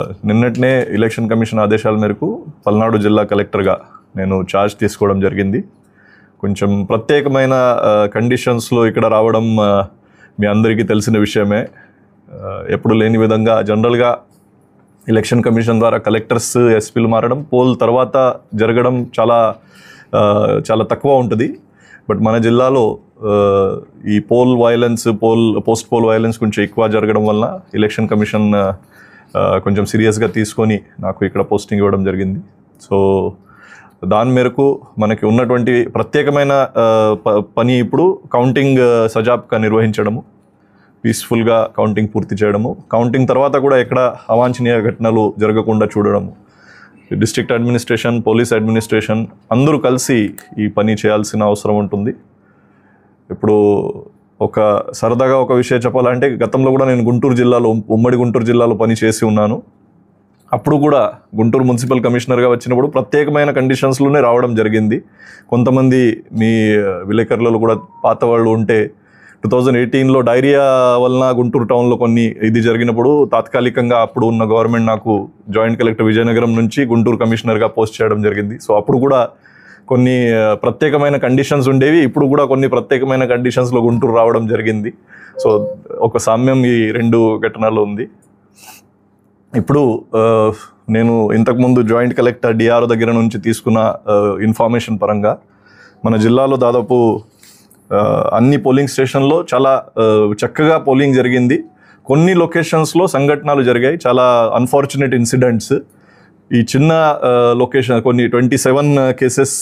నిన్నటినే election commission ఆదేశాల మేరకు పల్నాడు జిల్లా కలెక్టర్గా నేను ఛార్జ్ తీసుకోవడం జరిగింది. కొంచెం ప్రత్యేకమైన కండిషన్స్లో ఇక్కడ రావడం మీ అందరికీ తెలిసిన విషయమే. ఎప్పుడు లేని విధంగా జనరల్గా ఎలక్షన్ కమిషన్ ద్వారా కలెక్టర్స్ ఎస్పీలు మారడం పోల్ తర్వాత జరగడం చాలా తక్కువ ఉంటుంది. బట్ మన జిల్లాలో ఈ పోస్ట్ పోల్ వైలెన్స్ కొంచెం ఎక్కువ జరగడం వల్ల ఎలక్షన్ కమిషన్ కొంచెం సీరియస్గా తీసుకొని నాకు ఇక్కడ పోస్టింగ్ ఇవ్వడం జరిగింది. సో దాని మేరకు మనకి ఉన్నటువంటి ప్రత్యేకమైన పని ఇప్పుడు కౌంటింగ్ సజాబ్గా నిర్వహించడము, పీస్ఫుల్గా కౌంటింగ్ పూర్తి చేయడము, కౌంటింగ్ తర్వాత కూడా ఎక్కడ అవాంఛనీయ ఘటనలు జరగకుండా చూడడము. డిస్ట్రిక్ట్ అడ్మినిస్ట్రేషన్, పోలీస్ అడ్మినిస్ట్రేషన్ అందరూ కలిసి ఈ పని చేయాల్సిన అవసరం ఉంటుంది. ఇప్పుడు సరదాగా ఒక విషయం చెప్పాలంటే, గతంలో కూడా నేను ఉమ్మడి గుంటూరు జిల్లాలో పని చేసి ఉన్నాను. అప్పుడు కూడా గుంటూరు మున్సిపల్ కమిషనర్గా వచ్చినప్పుడు ప్రత్యేకమైన కండిషన్స్లోనే రావడం జరిగింది. కొంతమంది మీ విలేకరులలో కూడా పాత వాళ్ళు ఉంటే 2018లో డైరియా వలన గుంటూరు టౌన్లో ఇది జరిగినప్పుడు తాత్కాలికంగా అప్పుడు ఉన్న గవర్నమెంట్ నాకు జాయింట్ కలెక్టర్ విజయనగరం నుంచి గుంటూరు కమిషనర్గా పోస్ట్ చేయడం జరిగింది. సో అప్పుడు కూడా కొన్ని ప్రత్యేకమైన కండిషన్స్ ఉండేవి. ఇప్పుడు కూడా కొన్ని ప్రత్యేకమైన కండిషన్స్లో గుంటూరు రావడం జరిగింది. సో ఒక సామ్యం ఈ రెండు ఘటనలో ఉంది. ఇప్పుడు నేను ఇంతకుముందు జాయింట్ కలెక్టర్ డిఆర్ఓ దగ్గర నుంచి తీసుకున్న ఇన్ఫర్మేషన్ పరంగా మన జిల్లాలో దాదాపు అన్ని పోలింగ్ స్టేషన్లో చాలా చక్కగా పోలింగ్ జరిగింది. కొన్ని లొకేషన్స్లో సంఘటనలు జరిగాయి, చాలా అన్ఫార్చునేట్ ఇన్సిడెంట్స్. ఈ చిన్న లొకేషన్ కొన్ని 27 కేసెస్